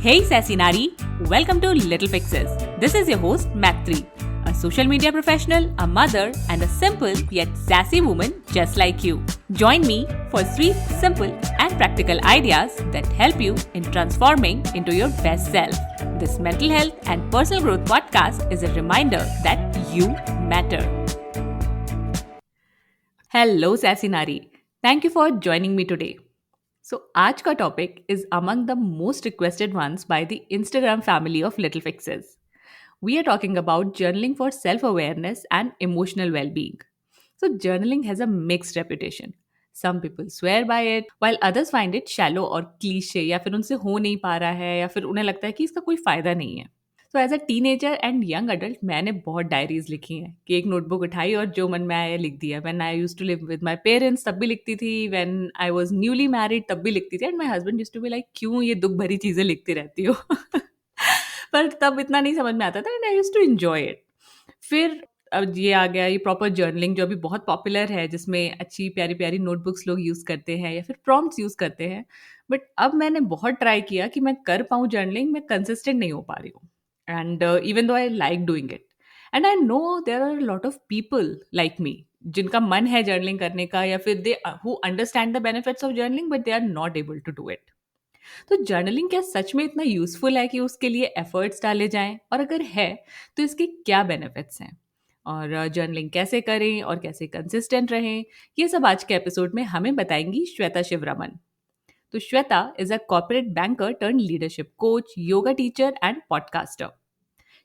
Hey Sassy Nari, welcome to Little Fixes. This is your host Mac3, a social media professional, a mother, and a simple yet sassy woman just like you. Join me for 3 simple and practical ideas that help you in transforming into your best self. This mental health and personal growth podcast is a reminder that you matter. Hello Sassy Nari, thank you for joining me today. So आज का topic is among the most requested ones by the Instagram family of little fixes. We are talking about journaling for self-awareness and emotional well-being. So journaling has a mixed reputation. Some people swear by it, while others find it shallow or cliche या फिर उनसे हो नहीं पा रहा है या फिर उन्हें लगता है कि इसका कोई फ़ायदा नहीं है. तो as a teenager and young adult मैंने बहुत डायरीज लिखी हैं कि एक नोटबुक उठाई और जो मन में आया लिख दिया. When I used to live with my parents तब भी लिखती थी, when I was newly married तब भी लिखती थी, and my husband used to be like क्यों ये दुख भरी चीज़ें लिखती रहती हो. पर तब इतना नहीं समझ में आता था and I used to enjoy it. फिर अब ये आ गया ये प्रॉपर जर्नलिंग जो अभी बहुत पॉपुलर है, जिसमें अच्छी प्यारी प्यारी नोटबुक्स लोग यूज़ करते हैं या फिर प्रॉम्प्ट्स यूज़ करते हैं. बट अब मैंने बहुत ट्राई किया कि मैं कर पाऊँ जर्नलिंग, मैं कंसिस्टेंट नहीं हो पा रही हूँ. And even though I like doing it, and I know there are a lot of people like me जिनका मन है जर्नलिंग करने का या फिर they who understand the benefits of journaling but they are not able to do it. तो journaling क्या सच में इतना यूजफुल है कि उसके लिए एफर्ट्स डाले जाएं, और अगर है तो इसके क्या बेनिफिट्स हैं, और जर्नलिंग कैसे करें और कैसे कंसिस्टेंट रहें, ये सब आज के एपिसोड में हमें बताएंगी श्वेता शिवरामन. तो Shweta is a corporate banker turn leadership coach, yoga teacher and podcaster.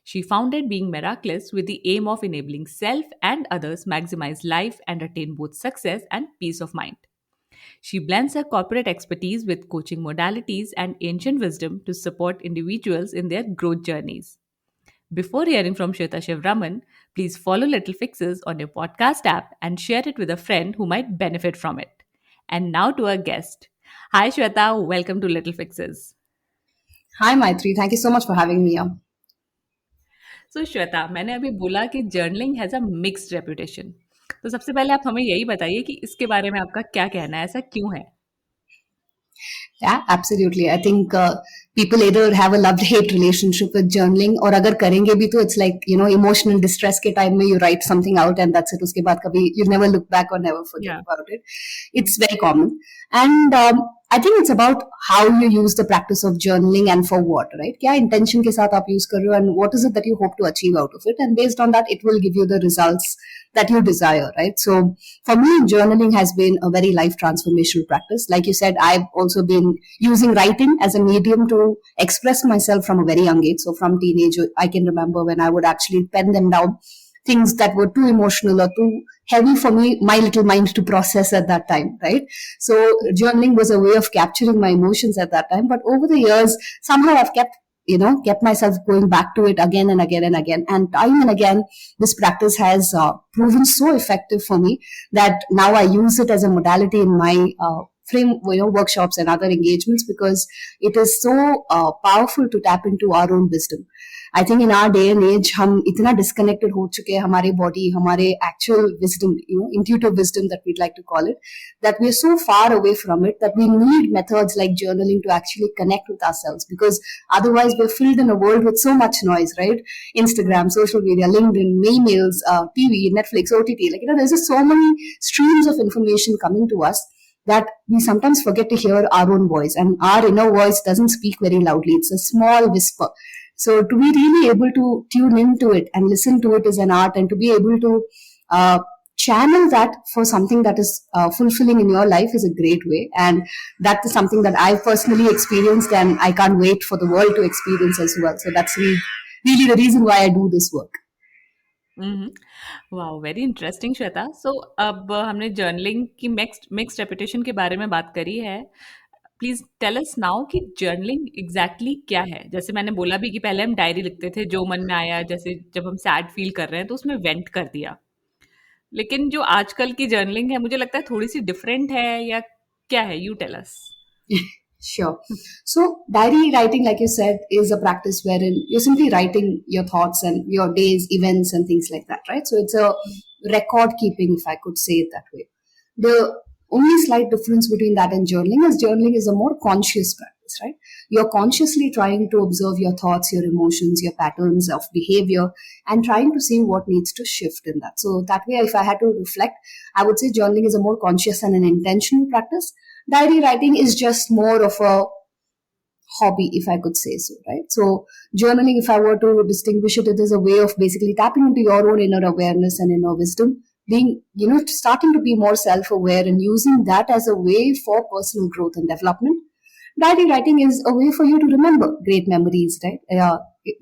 She founded Being Meraklis with the aim of enabling self and others maximize life and attain both success and peace of mind. She blends her corporate expertise with coaching modalities and ancient wisdom to support individuals in their growth journeys. Before hearing from Shwetha Sivaraman, please follow Little Fixes on your podcast app and share it with a friend who might benefit from it. And now to our guest. Hi Shwetha, welcome to Little Fixes. Hi Maitri, thank you so much for having me here. सो श्वेता, मैंने अभी बोला कि journaling has a mixed reputation. तो सबसे पहले आप हमें यही बताइए कि इसके बारे में आपका क्या कहना है, ऐसा क्यों है? Yeah, absolutely. I think people either have a love-hate relationship with journaling, और अगर करेंगे भी तो it's like, emotional distress के time में you write something out and that's it. उसके बाद कभी you never look back or never forget about it. It's very common. And I think it's about how you use the practice of journaling and for what, right? क्या intention के साथ आप use कर रहे हो and what is it that you hope to achieve out of it, and based on that it will give you the results that you desire, right? So for me, journaling has been a very life transformational practice. Like you said, I've also been using writing as a medium to express myself from a very young age. So from teenage, I can remember when I would actually pen them down, things that were too emotional or too heavy for me, my little mind to process at that time, right? So journaling was a way of capturing my emotions at that time. But over the years, somehow I've kept myself going back to it again and again and again. And time and again, this practice has proven so effective for me that now I use it as a modality in my workshops and other engagements, because it is so powerful to tap into our own wisdom. I think in our day and age, हम इतना disconnected हो चुके हैं हमारे body, हमारे actual wisdom, intuitive wisdom that we'd like to call it, that we're so far away from it that we need methods like journaling to actually connect with ourselves, because otherwise we're filled in a world with so much noise, right? Instagram, social media, LinkedIn, emails, TV, Netflix, OTT, there's just so many streams of information coming to us that we sometimes forget to hear our own voice, and our inner voice doesn't speak very loudly. It's a small whisper. So to be really able to tune into it and listen to it is an art, and to be able to channel that for something that is fulfilling in your life is a great way. And that is something that I've personally experienced, and I can't wait for the world to experience as well. So that's really the reason why I do this work. Wow, very interesting Shweta. So अब हमने journaling की mixed reputation के बारे में बात करी है. Please tell us now कि जर्नलिंग एग्जैक्टली क्या है. जैसे मैंने बोला भी कि पहले हम डायरी लिखते थे, जो मन में आया, जैसे जब हम सैड फील कर रहे हैं तो उसमें वेंट कर दिया. लेकिन जो आजकल की जर्नलिंग है मुझे लगता है थोड़ी सी डिफरेंट है, या क्या है? You tell us. Sure. So diary writing, like you said, is a practice wherein you're simply writing your thoughts and your days, events and things like that, right? So it's a record keeping, if I could say it that way. The only slight difference between that and journaling is a more conscious practice. practice, right? You're consciously trying to observe your thoughts, your emotions, your patterns of behavior, and trying to see what needs to shift in that. So that way, if I had to reflect, I would say journaling is a more conscious and an intentional practice. Diary writing is just more of a hobby, if I could say so, right? So, journaling, if I were to distinguish it, it is a way of basically tapping into your own inner awareness and inner wisdom, being, starting to be more self aware and using that as a way for personal growth and development. Diary writing is a way for you to remember great memories, right?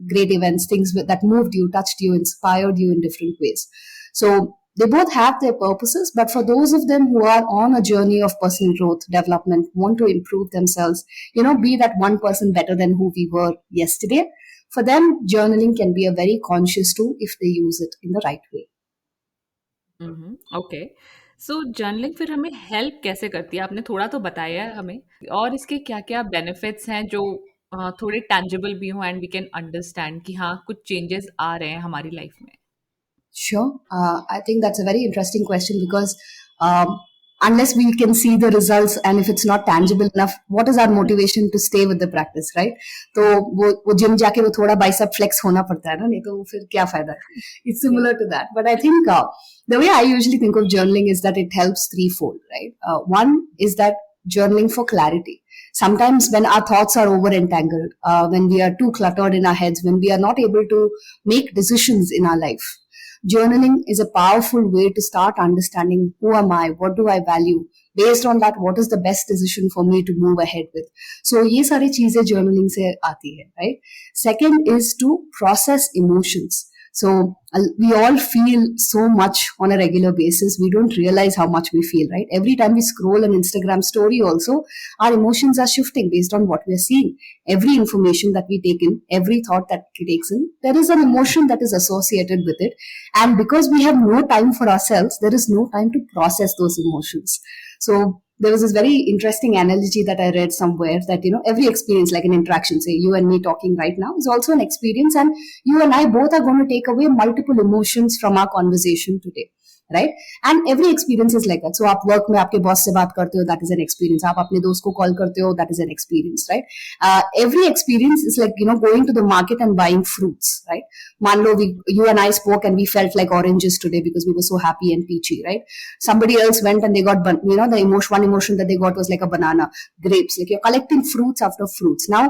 Great events, things that moved you, touched you, inspired you in different ways. So they both have their purposes, but for those of them who are on a journey of personal growth, development, want to improve themselves, be that 1% better than who we were yesterday, for them, journaling can be a very conscious tool if they use it in the right way. Okay. So journaling फिर हमें help कैसे करती है? आपने थोड़ा तो बताया है हमें, और इसके क्या-क्या बेनिफिट्स हैं जो थोड़े टैंजिबल भी हों एंड वी कैन अंडरस्टैंड कि हाँ, कुछ चेंजेस आ रहे हैं हमारी लाइफ में? Sure. I think that's a very interesting question because unless we can see the results and if it's not tangible enough, what is our motivation to stay with the practice, right? तो वो gym जाके वो थोड़ा bicep flex होना पड़ता है ना, नहीं तो फिर क्या फायदा है? It's Yes. similar to that. But I think the way I usually think of journaling is that it helps threefold, right? One is that journaling for clarity. Sometimes when our thoughts are over entangled, when we are too cluttered in our heads, when we are not able to make decisions in our life, journaling is a powerful way to start understanding who am I, what do I value, based on that what is the best decision for me to move ahead with. So ये सारी चीजें journaling से आती है, right? Second is to process emotions. So we all feel so much on a regular basis. We don't realize how much we feel, right? Every time we scroll an Instagram story also, our emotions are shifting based on what we're seeing. Every information that we take in, every thought that we takes in, there is an emotion that is associated with it. And because we have no time for ourselves, there is no time to process those emotions. So there was this very interesting analogy that I read somewhere that, every experience, like an interaction, say you and me talking right now, is also an experience. And you and I both are going to take away multiple emotions from our conversation today. Right and every experience is like that so आप work में आपके boss से बात करते हो that is an experience आप अपने दोस्त को कॉल करते हो that is an experience right every experience is like going to the market and buying fruits right मान लो you and I spoke and we felt like oranges today because we were so happy and peachy right somebody else went and they got the one emotion that they got was like a banana grapes like you're collecting fruits after fruits now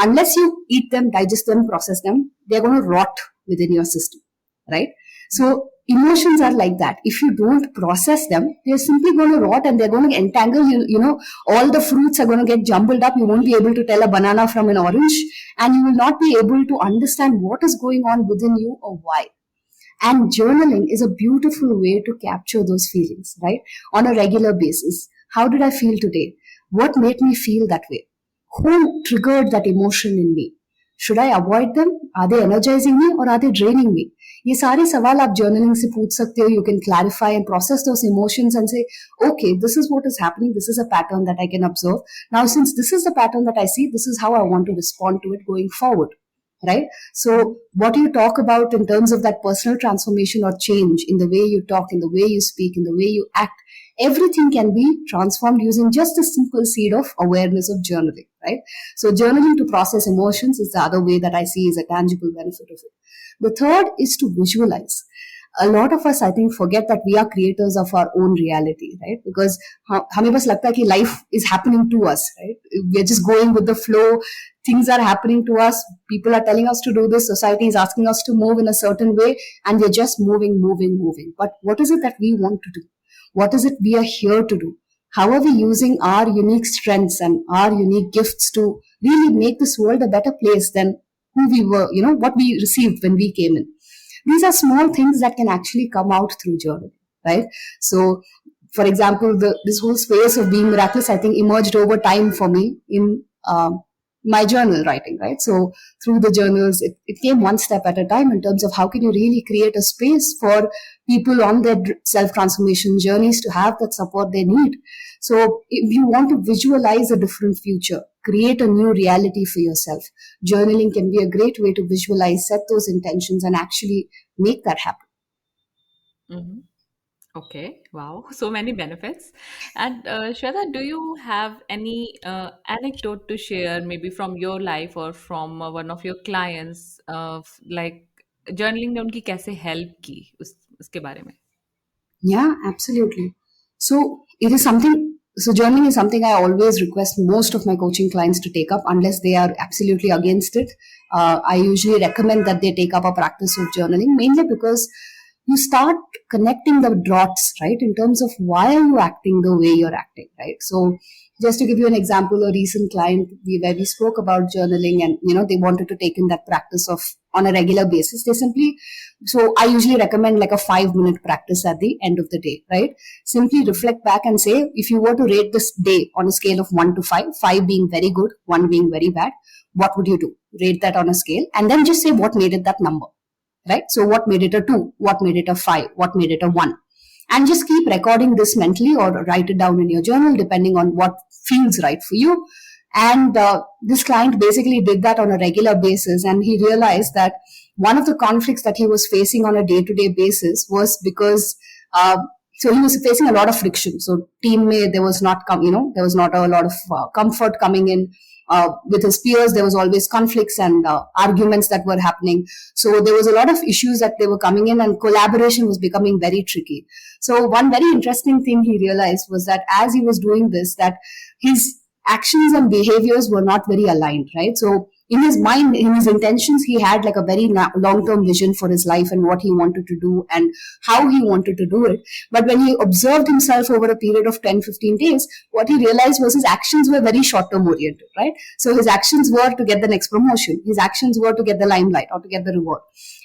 unless you eat them digest them process them they're going to rot within your system right so emotions are like that. If you don't process them, they're simply going to rot and they're going to entangle you. All the fruits are going to get jumbled up. You won't be able to tell a banana from an orange, and you will not be able to understand what is going on within you or why. And journaling is a beautiful way to capture those feelings, right? On a regular basis. How did I feel today? What made me feel that way? Who triggered that emotion in me? Should I avoid them? Are they energizing me or are they draining me? ये सारे सवाल आप journaling से पूछ सकते हो you can clarify and process those emotions and से okay this is what is happening this is a pattern that I can observe now since this is the pattern that I see this is how I want to respond to it going forward right so what you talk about in terms of that personal transformation or change in the way you talk in the way you speak in the way you act everything can be transformed using just a simple seed of awareness of journaling right so journaling to process emotions is the other way that I see is a tangible benefit of it the third is to visualize. A lot of us, I think, forget that we are creators of our own reality, right? Because हमें बस लगता है कि life is happening to us, right? We're just going with the flow. Things are happening to us. People are telling us to do this. Society is asking us to move in a certain way, and we're just moving, moving, moving. But what is it that we want to do? What is it we are here to do? How are we using our unique strengths and our unique gifts to really make this world a better place than who we were, what we received when we came in. These are small things that can actually come out through journaling, right? So, for example, this whole space of being miraculous, I think, emerged over time for me in my journal writing, right? So, through the journals, it came one step at a time in terms of how can you really create a space for people on their self-transformation journeys to have that support they need. So, if you want to visualize a different future, create a new reality for yourself, journaling can be a great way to visualize, set those intentions, and actually make that happen. Mhm. Okay, wow, so many benefits. And Shweta, do you have any anecdote to share, maybe from your life or from one of your clients, like journaling ने उनकी कैसे help की उसके बारे में? Yeah, absolutely. So it is something. So journaling is something I always request most of my coaching clients to take up, unless they are absolutely against it. I usually recommend that they take up a practice of journaling, mainly because you start connecting the dots, right? In terms of why are you acting the way you're acting, right? So just to give you an example, a recent client where we spoke about journaling, and they wanted to take in that practice of on a regular basis. They simply, so I usually recommend like a 5 minute practice at the end of the day, right? Simply reflect back and say, if you were to rate this day on a scale of 1 to 5, 5 being very good, 1 being very bad, what would you do? Rate that on a scale and then just say what made it that number, right? So what made it a 2? What made it a 5? What made it a 1? And just keep recording this mentally or write it down in your journal depending on what feels right for you. And this client basically did that on a regular basis, and he realized that one of the conflicts that he was facing on a day-to-day basis was because so he was facing a lot of friction. So teammate, there was not there was not a lot of comfort coming in. With his peers, there was always conflicts and arguments that were happening. So there was a lot of issues that they were coming in, and collaboration was becoming very tricky. So one very interesting thing he realized was that as he was doing this, that his actions and behaviors were not very aligned, right? So in his mind, in his intentions, he had like a very long-term vision for his life and what he wanted to do and how he wanted to do it. But when he observed himself over a period of 10, 15 days, what he realized was his actions were very short-term oriented, right? So his actions were to get the next promotion. His actions were to get the limelight or to get the reward.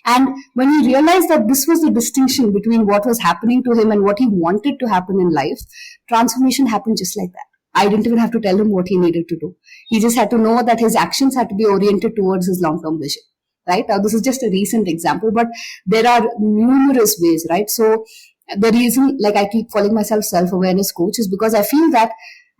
And when he realized that this was the distinction between what was happening to him and what he wanted to happen in life, transformation happened just like that. I didn't even have to tell him what he needed to do. He just had to know that his actions had to be oriented towards his long term vision. Right? Now, this is just a recent example, but there are numerous ways, right? So, the reason, like I keep calling myself self awareness coach, is because I feel that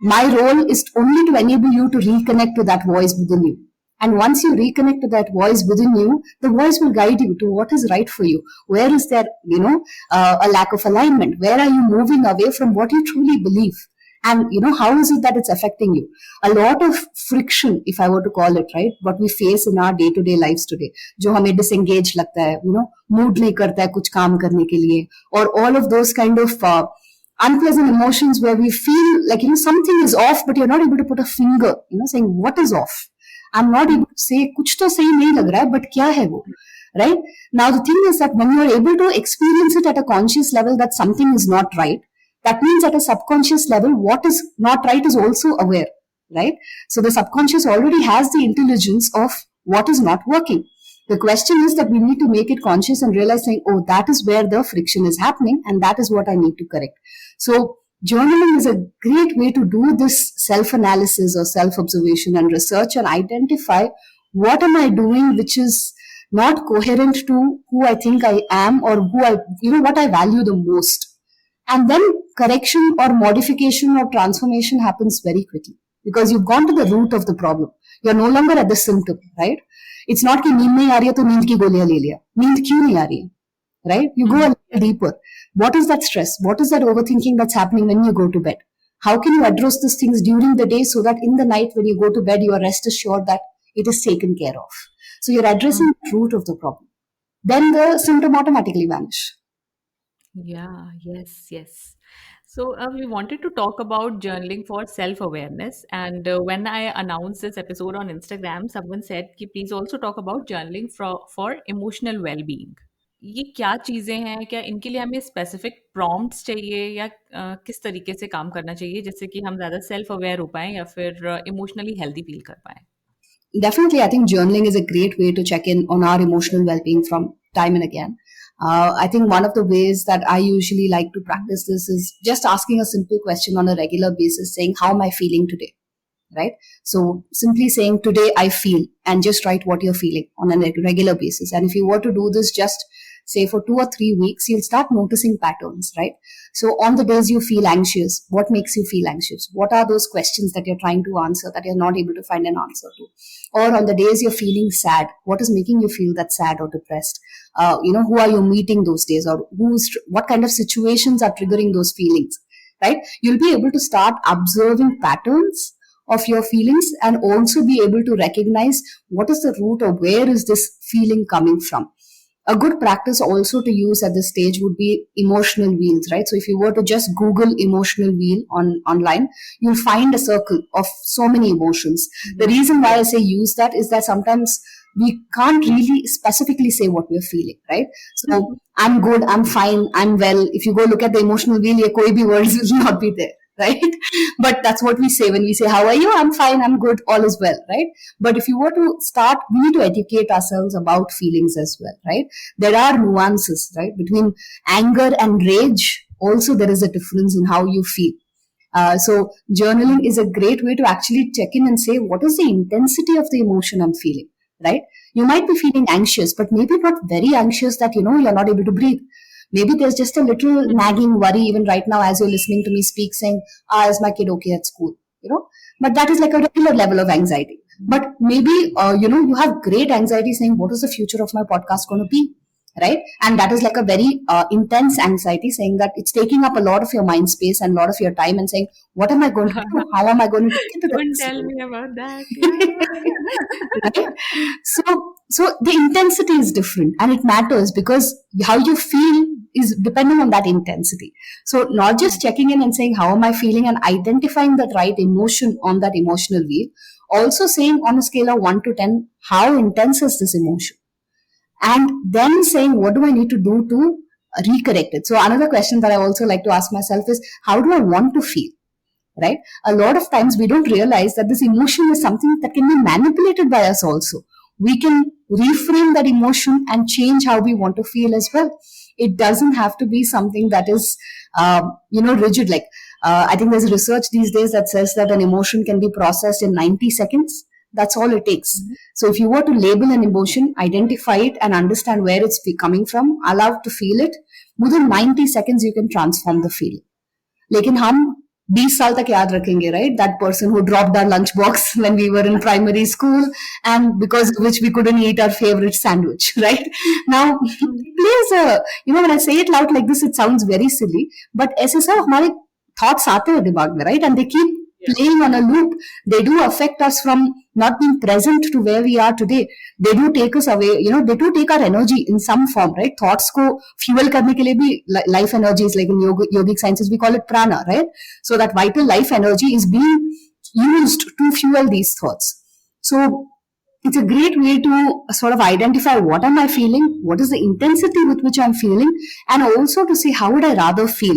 my role is only to enable you to reconnect to that voice within you. And once you reconnect to that voice within you, the voice will guide you to what is right for you. Where is there, a lack of alignment? Where are you moving away from what you truly believe? And how is it that it's affecting you? A lot of friction, if I were to call it, right, what we face in our day to day lives today, जो हमें disengage लगता है, mood नहीं करता है कुछ काम करने के लिए, or all of those kind of unpleasant emotions where we feel like something is off, but you're not able to put a finger, saying what is off. I'm not able to say कुछ तो सही नहीं लग रहा है, but क्या है वो, right? Now the thing is that when you are able to experience it at a conscious level that something is not right, that means at a subconscious level, what is not right is also aware, right? So the subconscious already has the intelligence of what is not working. The question is that we need to make it conscious and realize saying, oh, that is where the friction is happening and that is what I need to correct. So journaling is a great way to do this self-analysis or self-observation and research and identify what am I doing which is not coherent to who I think I am or what I value the most. And then correction or modification or transformation happens very quickly because you've gone to the root of the problem. You're no longer at the symptom, right? It's not कि नींद नहीं आ रही है तो नींद की गोलियां ले लिया. नींद क्यों नहीं आ रही है? Right? You go a little deeper. What is that stress? What is that overthinking that's happening when you go to bed? How can you address these things during the day so that in the night when you go to bed, you are rest assured that it is taken care of? So you're addressing the root of the problem. Then the symptom automatically vanish. Yeah, yes, yes. So we wanted to talk about journaling for self-awareness. And when I announced this episode on Instagram, someone said, "Ki please also talk about journaling for emotional well-being." ये क्या चीज़ें हैं? क्या इनके लिए हमें specific prompts चाहिए या किस तरीके से काम करना चाहिए जिससे कि हम ज़्यादा सेल्फ अवेयर हो पाएँ या फिर इमोशनली हेल्दी फील कर पाएँ? Definitely, I think journaling is a great way to check in on our emotional well being from time and again. I think one of the ways that I usually like to practice this is just asking a simple question on a regular basis, saying, how am I feeling today? Right? So simply saying, today I feel, and just write what you're feeling on a regular basis. And if you were to do this just say for 2 or 3 weeks, you'll start noticing patterns, right? So on the days you feel anxious, what makes you feel anxious? What are those questions that you're trying to answer that you're not able to find an answer to? Or on the days you're feeling sad, what is making you feel that sad or depressed? Who are you meeting those days, or what kind of situations are triggering those feelings, right? You'll be able to start observing patterns of your feelings and also be able to recognize what is the root or where is this feeling coming from. A good practice also to use at this stage would be emotional wheels, right? So if you were to just Google emotional wheel online, you'll find a circle of so many emotions. The reason why I say use that is that sometimes we can't really specifically say what we're feeling, right? So I'm good, I'm fine, I'm well. If you go look at the emotional wheel, ye koi bhi words will not be there, right? But that's what we say when we say, how are you? I'm fine, I'm good, all is well, right? But if you were to start, we need to educate ourselves about feelings as well, right? There are nuances, right? Between anger and rage, also there is a difference in how you feel. So journaling is a great way to actually check in and say, what is the intensity of the emotion I'm feeling, right? You might be feeling anxious, but maybe not very anxious that, you're not able to breathe. Maybe there's just a little nagging worry even right now as you're listening to me speak saying, is my kid okay at school? But that is like a regular level of anxiety. But maybe, you have great anxiety saying, what is the future of my podcast going to be? Right? And that is like a very intense anxiety saying that it's taking up a lot of your mind space and a lot of your time and saying, what am I going to do? How am I going to take it to the Don't next tell level? me about that. Yeah. Right? So the intensity is different and it matters because how you feel is depending on that intensity. So not just checking in and saying, how am I feeling, and identifying that right emotion on that emotional wheel, also saying on a scale of 1 to 10, how intense is this emotion? And then saying, what do I need to do to recorrect it? So another question that I also like to ask myself is, how do I want to feel? Right? A lot of times we don't realize that this emotion is something that can be manipulated by us also. We can reframe that emotion and change how we want to feel as well. It doesn't have to be something that is, rigid. Like, I think there's research these days that says that an emotion can be processed in 90 seconds. That's all it takes. So if you were to label an emotion, identify it and understand where it's coming from, allow to feel it, within 90 seconds you can transform the feeling. लेकिन हम 20 साल तक याद रखेंगे, right? That person who dropped our lunch box when we were in primary school, and because of which we couldn't eat our favorite sandwich, right? Now, it plays when I say it loud like this, it sounds very silly, but ऐसे सब हमारे thoughts आते हैं दिमाग में, right? And they keep playing on a loop. They do affect us from not being present to where we are today. They do take us away, they do take our energy in some form, right? Thoughts को fuel करने के लिए भी life energy is, like in yogic sciences we call it prana, right? So that vital life energy is being used to fuel these thoughts. So it's a great way to sort of identify what am I feeling, what is the intensity with which I'm feeling, and also to say how would I rather feel,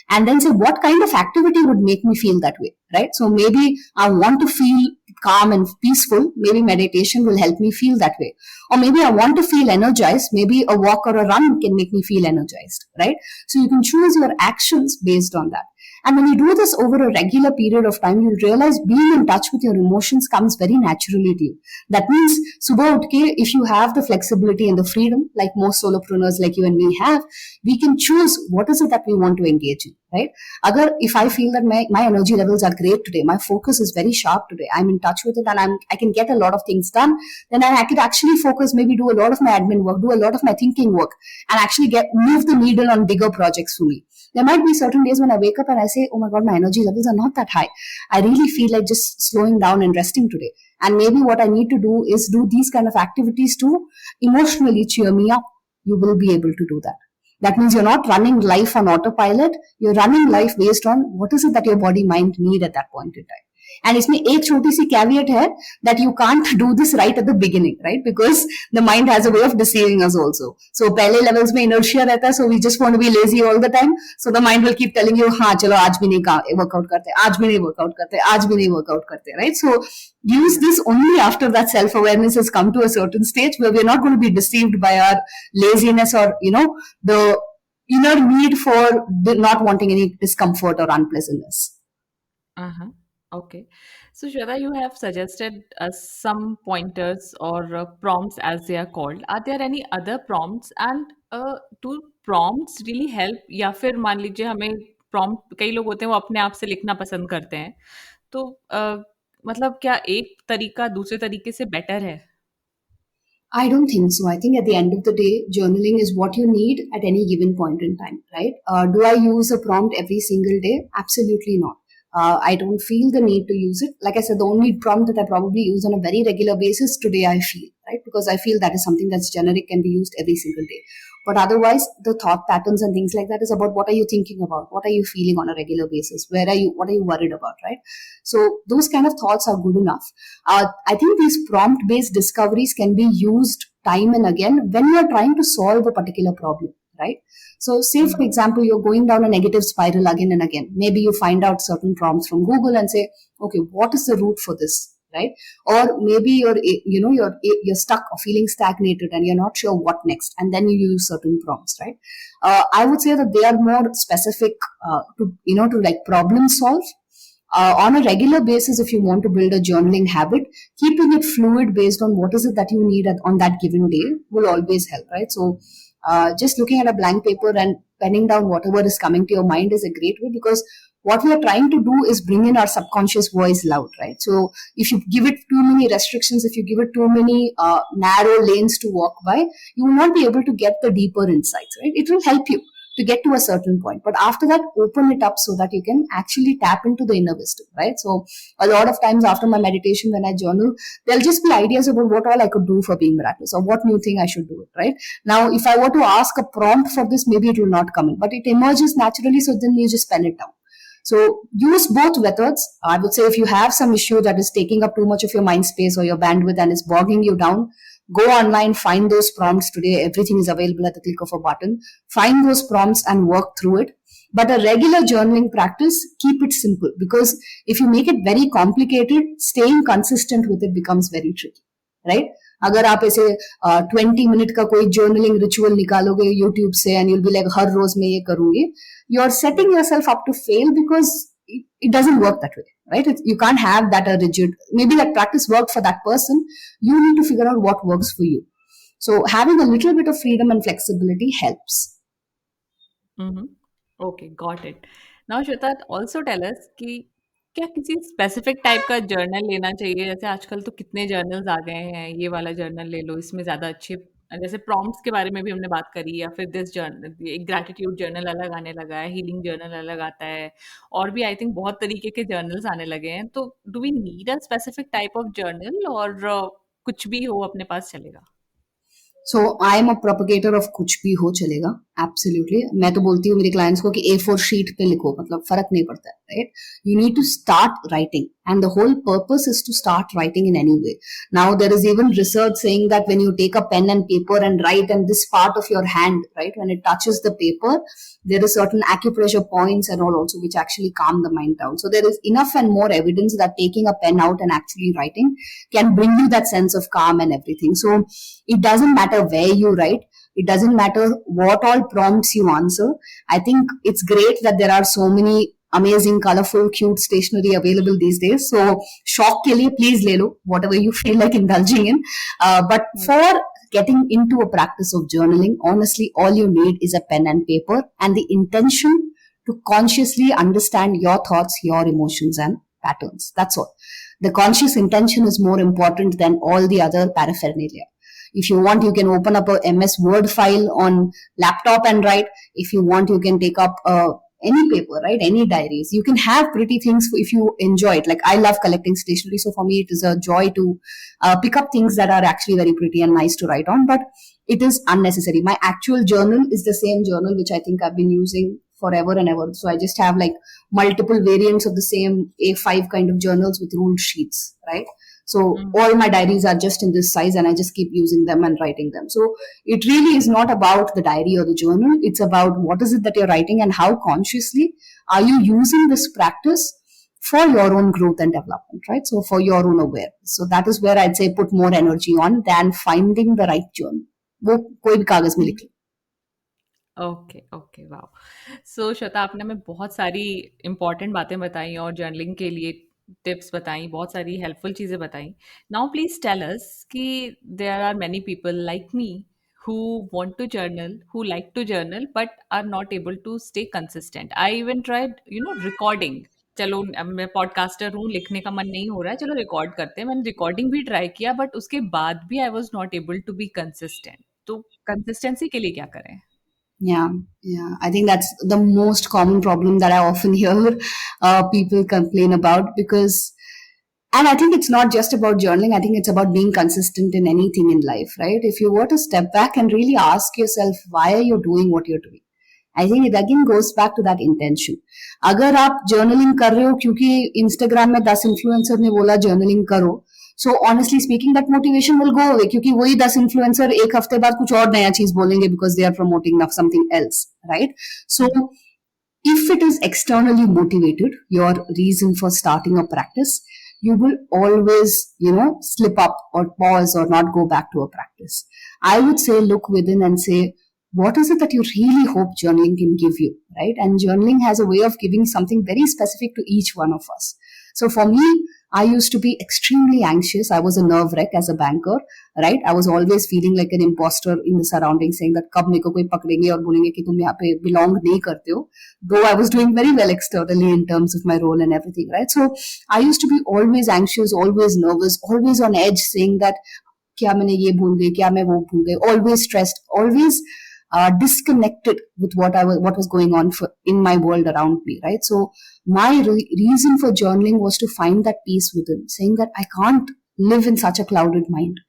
and then say what kind of activity would make me feel that way, right? So maybe I want to feel calm and peaceful, maybe meditation will help me feel that way. Or maybe I want to feel energized, maybe a walk or a run can make me feel energized, right? So you can choose your actions based on that. And when you do this over a regular period of time, you'll realize being in touch with your emotions comes very naturally to you. That means, subah utke, if you have the flexibility and the freedom, like most solopreneurs like you and me have, we can choose what is it that we want to engage in, right? Agar if I feel that my energy levels are great today, my focus is very sharp today, I'm in touch with it, and I can get a lot of things done, then I could actually focus, maybe do a lot of my admin work, do a lot of my thinking work, and actually move the needle on bigger projects for me. There might be certain days when I wake up and I say, oh my God, my energy levels are not that high. I really feel like just slowing down and resting today. And maybe what I need to do is do these kind of activities to emotionally cheer me up. You will be able to do that. That means you're not running life on autopilot. You're running life based on what is it that your body mind need at that point in time. And इसमें एक छोटी सी caveat है that you can't do this right at the beginning, right? Because the mind has a way of deceiving us also. So पहले levels में inertia रहता है, so we just want to be lazy all the time. So the mind will keep telling you, हाँ चलो आज भी नहीं workout करते, आज भी नहीं workout करते, आज भी नहीं workout करते, right? So use this only after that self-awareness has come to a certain stage where we're not going to be deceived by our laziness or, the inner need for not wanting any discomfort or unpleasantness. Uh-huh. Okay. So, Shweta, you have suggested some pointers or prompts as they are called. Are there any other prompts? And to prompts really help, या फिर मान लीजिए हमें prompt, कई लोग होते हैं वो अपने आप से लिखना पसंद करते हैं, तो मतलब क्या एक तरीका दूसरे तरीके से बेटर है? I don't think so. I think at the end of the day, journaling is what you need at any given point in time, right? Do I use a prompt every single day? Absolutely not. I don't feel the need to use it. Like I said, the only prompt that I probably use on a very regular basis today, I feel, right? Because I feel that is something that's generic, can be used every single day. But otherwise, the thought patterns and things like that is about what are you thinking about? What are you feeling on a regular basis? Where are you? What are you worried about, right? So those kind of thoughts are good enough. I think these prompt based discoveries can be used time and again when you are trying to solve a particular problem, right? So, say for Mhm. example, you're going down a negative spiral again and again. Maybe you find out certain prompts from Google and say, okay, what is the root for this? Right? Or maybe you're stuck or feeling stagnated and you're not sure what next, and then you use certain prompts, right? I would say that they are more specific to like problem solve. On a regular basis, if you want to build a journaling habit, keeping it fluid based on what is it that you need on that given day will always help, right? So just looking at a blank paper and penning down whatever is coming to your mind is a great way, because what we are trying to do is bring in our subconscious voice loud, right? So if you give it too many restrictions, if you give it too many narrow lanes to walk by, you will not be able to get the deeper insights, right? It will help you to get to a certain point, but after that, open it up so that you can actually tap into the inner wisdom, right? So a lot of times after my meditation, when I journal, there'll just be ideas about what all I could do for being miraculous or what new thing I should do it, right? Now if I were to ask a prompt for this, maybe it will not come in, but it emerges naturally, so then you just pen it down. So use both methods. I would say if you have some issue that is taking up too much of your mind space or your bandwidth and is bogging you down, go online, find those prompts today. Everything is available at the click of a button. Find those prompts and work through it. But a regular journaling practice, keep it simple, because if you make it very complicated, staying consistent with it becomes very tricky, right? अगर आप ऐसे 20 minute का कोई journaling ritual निकालोगे YouTube से and you'll be like हर रोज मैं ये करूंगी, you are setting yourself up to fail, because it doesn't work that way, right? You can't have that a rigid, maybe that practice worked for that person. You need to figure out what works for you. So having a little bit of freedom and flexibility helps. Mhm. Okay, got it. Now, Shweta, also tell us कि क्या किसी specific type का journal लेना चाहिए? जैसे आजकल तो कितने जर्नल्स आ गए हैं, ये वाला जर्नल ले लो, इसमें ज़्यादा अच्छे, जैसे प्रॉम्प्ट्स के बारे में भी हमने बात करी, या फिर दिस जर्नल, एक ग्रैटिट्यूड जर्नल अलग आने लगा है, हीलिंग जर्नल अलग आता है, और भी आई थिंक बहुत तरीके के जर्नल्स आने लगे हैं। तो do we need a specific type of journal, और कुछ भी हो अपने पास चलेगा? सो आई एम अ प्रोपगेटर ऑफ कुछ भी हो चलेगा, एब्सोल्युटली। मैं तो बोलती हूँ मेरे क्लाइंट्स को कि A4 शीट पे लिखो, मतलब फर्क नहीं पड़ता है, right? You need to start writing, and the whole purpose is to start writing in any way. Now there is even research saying that when you take a pen and paper and write, and this part of your hand, right, when it touches the paper, there is certain acupressure points and all also which actually calm the mind down. So there is enough and more evidence that taking a pen out and actually writing can bring you that sense of calm and everything. So it doesn't matter where you write. It doesn't matter what all prompts you answer. I think it's great that there are so many amazing, colorful, cute stationery available these days. So, shock ke liye, please le lo, whatever you feel like indulging in. But for getting into a practice of journaling, honestly, all you need is a pen and paper and the intention to consciously understand your thoughts, your emotions, and patterns. That's all. The conscious intention is more important than all the other paraphernalia. If you want, you can open up a MS Word file on laptop and write. If you want, you can take up any paper, right? Any diaries. You can have pretty things if you enjoy it. Like I love collecting stationery, so for me it is a joy to pick up things that are actually very pretty and nice to write on. But it is unnecessary. My actual journal is the same journal which I think I've been using forever and ever. So I just have like multiple variants of the same A5 kind of journals with ruled sheets, right? So Mhm. all my diaries are just in this size and I just keep using them and writing them. So it really is not about the diary or the journal. It's about what is it that you're writing and how consciously are you using this practice for your own growth and development, right? So for your own awareness. So that is where I'd say put more energy on than finding the right journal. वो कोई भी कागज में लिख लो. Okay, okay, wow! So Shweta, आपने हमें बहुत सारी इम्पोर्टेंट बातें बताई और जर्नलिंग के लिए टिप्स बताई, बहुत सारी हेल्पफुल चीज़ें बताई। नाउ प्लीज़ टेल अस कि there are many people like me who want to journal, who like to journal, but are not able to stay consistent. I even tried, recording. चलो अब मैं podcaster हूँ, लिखने का मन नहीं हो रहा है, चलो रिकॉर्ड करते हैं। मैंने रिकॉर्डिंग भी ट्राई किया, बट उसके बाद भी I was not able to be consistent. तो कंसिस्टेंसी के लिए क्या करें? Yeah, yeah. I think that's the most common problem that I often hear people complain about because, and I think it's not just about journaling. I think it's about being consistent in anything in life, right? If you were to step back and really ask yourself, why are you doing what you're doing? I think it again goes back to that intention. अगर आप journaling कर रहे हो क्योंकि Instagram में 10 influencer ने बोला journaling करो, so honestly speaking that motivation will go away क्योंकि वही 10 इन्फ्लुएंसर एक हफ्ते बाद कुछ और नया चीज बोलेंगे because they are promoting something else, right? So if it is externally motivated, your reason for starting a practice, you will always, slip up or pause or not go back to a practice. I would say look within and say, what is it that you really hope journaling can give you, right? And journaling has a way of giving something very specific to each one of us. So for me, I used to be extremely anxious. I was a nerve wreck as a banker, right? I was always feeling like an imposter in the surroundings, saying that कब मेरे को कोई पकड़ेंगे और बोलेंगे कि तुम यहाँ पे belong नहीं करते हो. Though I was doing very well externally in terms of my role and everything, right? So I used to be always anxious, always nervous, always on edge, saying that क्या मैंने ये भूल गई, क्या मैं वो भूल गई, always stressed, always disconnected with what was going on in my world around me, right? So my reason for journaling was to find that peace within, saying that I can't live in such a clouded mind.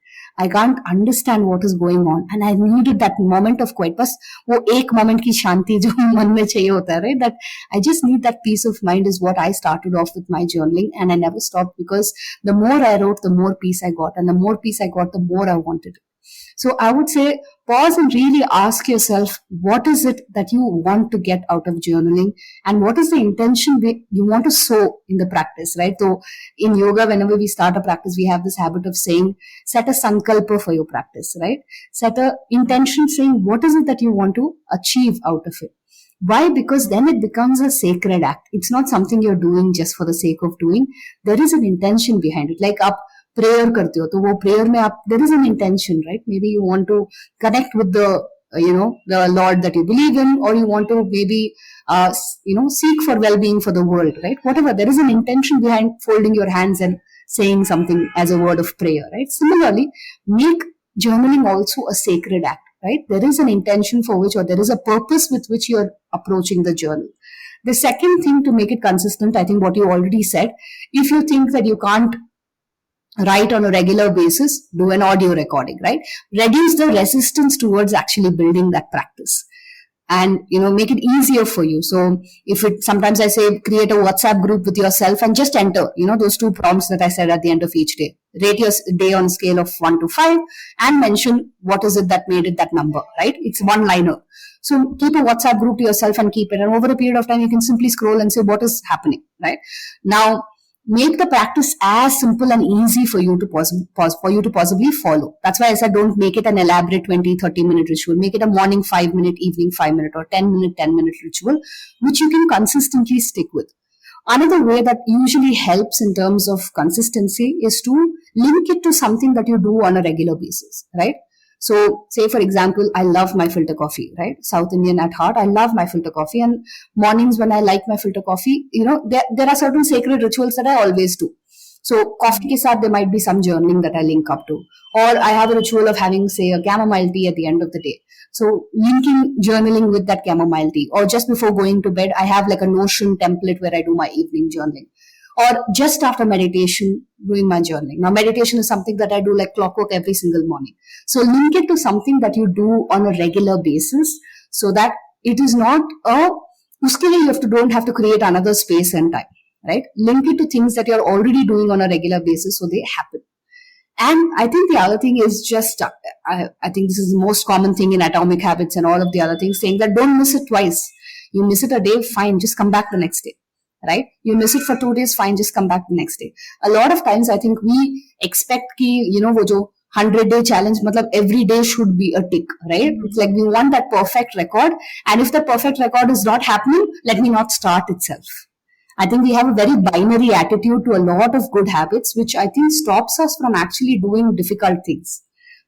I can't understand what is going on, and I needed that moment of quiet. बस वो एक moment की शांति जो मन में चाहिए होता है, right? That I just need that peace of mind is what I started off with my journaling, and I never stopped because the more I wrote, the more peace I got, and the more peace I got, the more I wanted it. So I would say pause and really ask yourself, what is it that you want to get out of journaling and what is the intention you want to sow in the practice, right? So in yoga, whenever we start a practice, we have this habit of saying, set a sankalpa for your practice, right? Set a intention saying, what is it that you want to achieve out of it? Why? Because then it becomes a sacred act. It's not something you're doing just for the sake of doing. There is an intention behind it. Like up prayer करते हो तो वो prayer में आप there is an intention, right? Maybe you want to connect with the Lord that you believe in, और you want to maybe seek for well-being for the world, right? Whatever, there is an intention behind folding your hands and saying something as a word of prayer, right? Similarly, make journaling also a sacred act, right? There is an intention for which, or there is a purpose with which you're approaching the journal. The second thing to make it consistent, I think what you already said, if you think that you can't write on a regular basis, do an audio recording, right? Reduce the resistance towards actually building that practice and make it easier for you. So if it, sometimes I say create a WhatsApp group with yourself and just enter those two prompts that I said at the end of each day. Rate your day on a scale of 1 to 5 and mention what is it that made it that number, right? It's one liner. So keep a WhatsApp group to yourself and keep it, and over a period of time you can simply scroll and say what is happening, right? Now make the practice as simple and easy for you to possibly follow. That's why I said don't make it an elaborate 20-30 minute ritual. Make it a morning 5 minute, evening 5 minute, or 10 minute ritual, which you can consistently stick with. Another way that usually helps in terms of consistency is to link it to something that you do on a regular basis, right? So say for example, I love my filter coffee, right? South Indian at heart. I love my filter coffee, and mornings when I like my filter coffee, there are certain sacred rituals that I always do. So coffee ke saath there might be some journaling that I link up to, or I have a ritual of having say a chamomile tea at the end of the day. So linking journaling with that chamomile tea, or just before going to bed, I have like a Notion template where I do my evening journaling, or just after meditation, doing my journaling. Now, meditation is something that I do like clockwork every single morning. So link it to something that you do on a regular basis so that it is not uske liye you don't have to create another space and time, right? Link it to things that you're already doing on a regular basis so they happen. And I think the other thing is just, I think this is the most common thing in Atomic Habits and all of the other things, saying that don't miss it twice. You miss it a day, fine, just come back the next day. Right? You miss it for 2 days, fine, just come back the next day. A lot of times I think we expect ki, wo jo 100-day challenge, matlab every day should be a tick, right? It's like we want that perfect record. And if the perfect record is not happening, let me not start itself. I think we have a very binary attitude to a lot of good habits, which I think stops us from actually doing difficult things.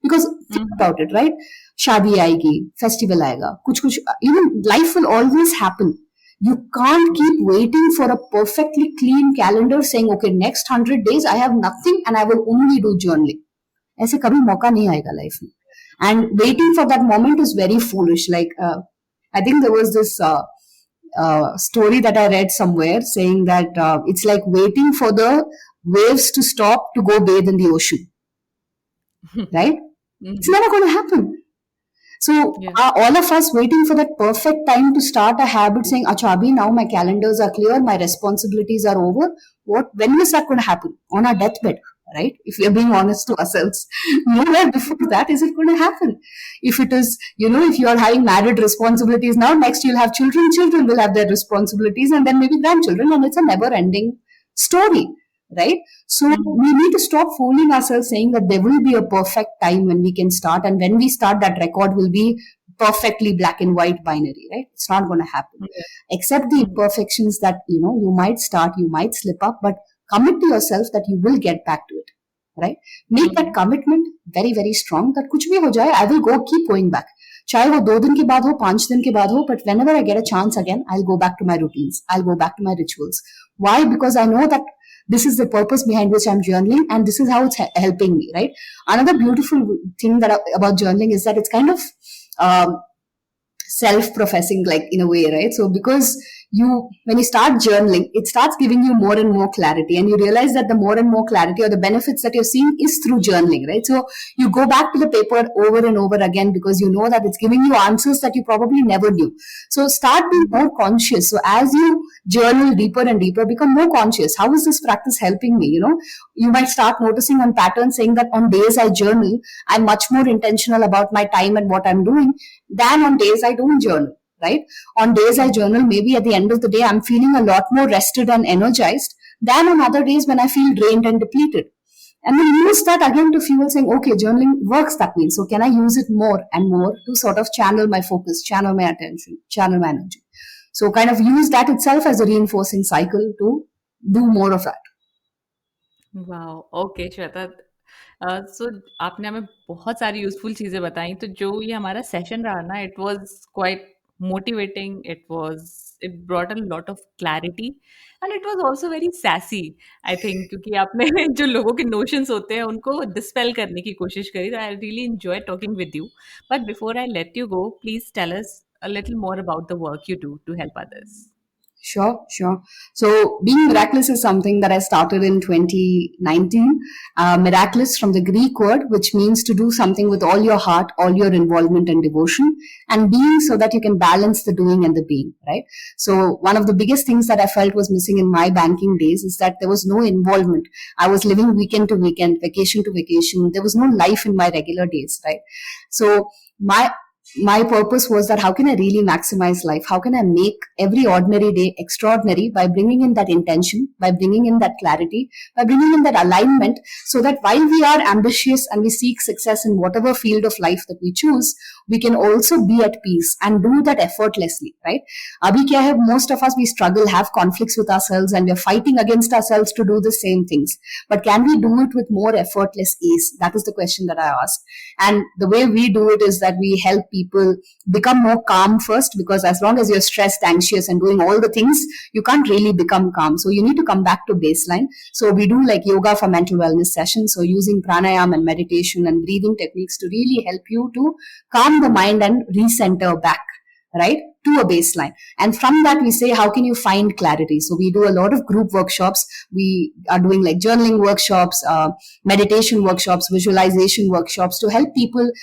Because think Mhm. about it, right? Shadi aayegi, festival aayega, kuch, even life will always happen. You can't keep waiting for a perfectly clean calendar saying, okay, next 100 days I have nothing and I will only do journaling. ऐसे कभी मौका नहीं आएगा life में. And waiting for that moment is very foolish. Like, I think there was this story that I read somewhere saying that it's like waiting for the waves to stop to go bathe in the ocean, right? It's Mhm. never going to happen. So Yeah. are all of us waiting for that perfect time to start a habit saying, Acha, abhi now my calendars are clear, my responsibilities are over. When is that going to happen? On our deathbed, right? If we are being honest to ourselves. Nowhere before that is it going to happen. If it is, if you are having married responsibilities now, next you'll have children, children will have their responsibilities, and then maybe grandchildren, and it's a never ending story, right? So Mhm. we need to stop fooling ourselves saying that there will be a perfect time when we can start, and when we start, that record will be perfectly black and white binary, right? It's not going to happen. Yeah. Accept the Mhm. imperfections that you might start, you might slip up, but commit to yourself that you will get back to it, right? Make that Mhm. commitment very very strong that कुछ भी हो जाए, I will go keep going back. चाहे वो 2 दिन के बाद हो, 5 दिन के बाद हो, but whenever I get a chance again, I'll go back to my routines. I'll go back to my rituals. Why? Because I know that this is the purpose behind which I'm journaling, and this is how it's helping me, right? Another beautiful thing about journaling is that it's kind of um, self-professing, like, in a way, right? So because when you start journaling, it starts giving you more and more clarity, and you realize that the more and more clarity or the benefits that you're seeing is through journaling, right? So you go back to the paper over and over again because you know that it's giving you answers that you probably never knew. So start being Mhm. more conscious. So as you journal deeper and deeper, become more conscious. How is this practice helping me? You might start noticing on patterns saying that on days I journal, I'm much more intentional about my time and what I'm doing than on days I don't journal, right? On days I Mhm. journal, maybe at the end of the day, I'm feeling a lot more rested and energized than on other days when I feel drained and depleted. And then use that again to fuel saying, okay, journaling works, that means. So can I use it more and more to sort of channel my focus, channel my attention, channel my energy? So kind of use that itself as a reinforcing cycle to do more of that. Wow! Okay Shweta. So आपने हमें बहुत सारी useful चीज़ें बताई, तो जो ये हमारा सेशन रहा ना, it was quite motivating, it brought a lot of clarity and it was also very sassy, I think, क्योंकि आपने जो लोगों के नोशंस होते हैं, उनको डिस्पेल करने की कोशिश करी, तो I really enjoy talking with you. But before I let you go, please tell us a little more about the work you do to help others. Sure, sure. So, Being Miraculous is something that I started in 2019. Miraculous from the Greek word, which means to do something with all your heart, all your involvement and devotion, and being, so that you can balance the doing and the being, right? So, one of the biggest things that I felt was missing in my banking days is that there was no involvement. I was living weekend to weekend, vacation to vacation. There was no life in my regular days, right? So, my purpose was that how can I really maximize life? How can I make every ordinary day extraordinary by bringing in that intention, by bringing in that clarity, by bringing in that alignment, so that while we are ambitious and we seek success in whatever field of life that we choose, we can also be at peace and do that effortlessly, right? Abhi kya hai, most of us, we struggle, have conflicts with ourselves, and we're fighting against ourselves to do the same things. But can we do it with more effortless ease? That is the question that I ask. And the way we do it is that we help people become more calm first, because as long as you're stressed, anxious, and doing all the things, you can't really become calm. So you need to come back to baseline. So we do like yoga for mental wellness sessions. So using pranayama and meditation and breathing techniques to really help you to calm the mind and recenter back, right, to a baseline. And from that, we say, how can you find clarity? So we do a lot of group workshops. We are doing like journaling workshops, meditation workshops, visualization workshops to help people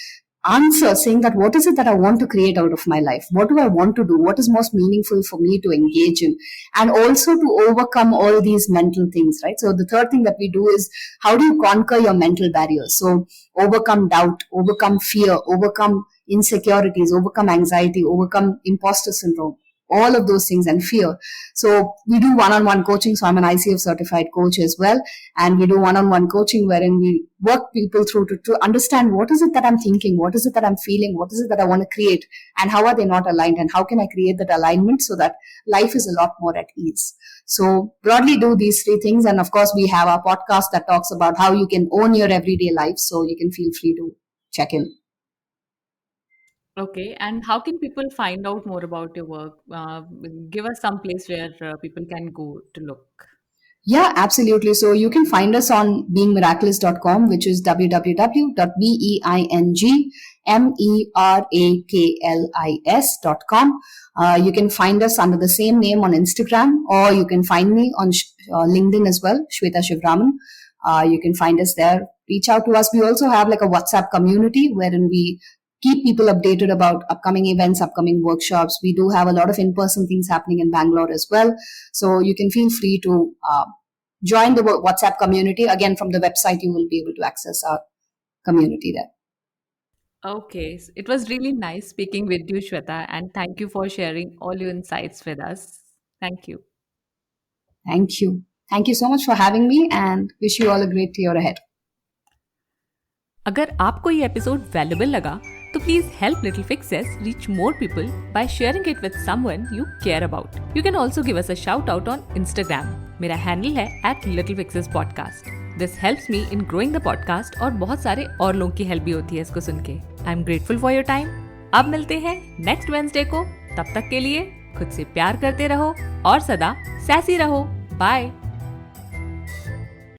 answer, saying that what is it that I want to create out of my life? What do I want to do? What is most meaningful for me to engage in? And also to overcome all these mental things, right? So the third thing that we do is, how do you conquer your mental barriers? So overcome doubt, overcome fear, overcome insecurities, overcome anxiety, overcome imposter syndrome, all of those things, and fear. So we do one-on-one coaching. So I'm an ICF certified coach as well. And we do one-on-one coaching wherein we work people through to understand what is it that I'm thinking, what is it that I'm feeling, what is it that I want to create, and how are they not aligned, and how can I create that alignment so that life is a lot more at ease. So broadly do these three things. And of course, we have our podcast that talks about how you can own your everyday life. So you can feel free to check in. Okay, and how can people find out more about your work? Give us some place where people can go to look. Yeah, absolutely. So you can find us on beingmeraklis.com, which is www.beingmeraklis.com. You can find us under the same name on Instagram, or you can find me on LinkedIn as well, Shwetha Sivaraman. You can find us there. Reach out to us. We also have like a WhatsApp community wherein we keep people updated about upcoming events, upcoming workshops. We do have a lot of in-person things happening in Bangalore as well. So you can feel free to join the WhatsApp community. Again, from the website, you will be able to access our community there. Okay, it was really nice speaking with you, Shweta, and thank you for sharing all your insights with us. Thank you. Thank you. Thank you so much for having me and wish you all a great year ahead. अगर आपको ये episode valuable लगा तो please help little fixes reach more people by sharing it with someone you care about. You can also give us a shout out on Instagram. मेरा handle है @littlepixelspodcast. This helps me in growing the podcast और बहुत सारे और लोगों की help भी होती है इसको सुन के. I am grateful for your time. अब मिलते हैं नेक्स्ट वेडनेसडे को. तब तक के लिए खुद से प्यार करते रहो और सदा सैसी रहो. बाय.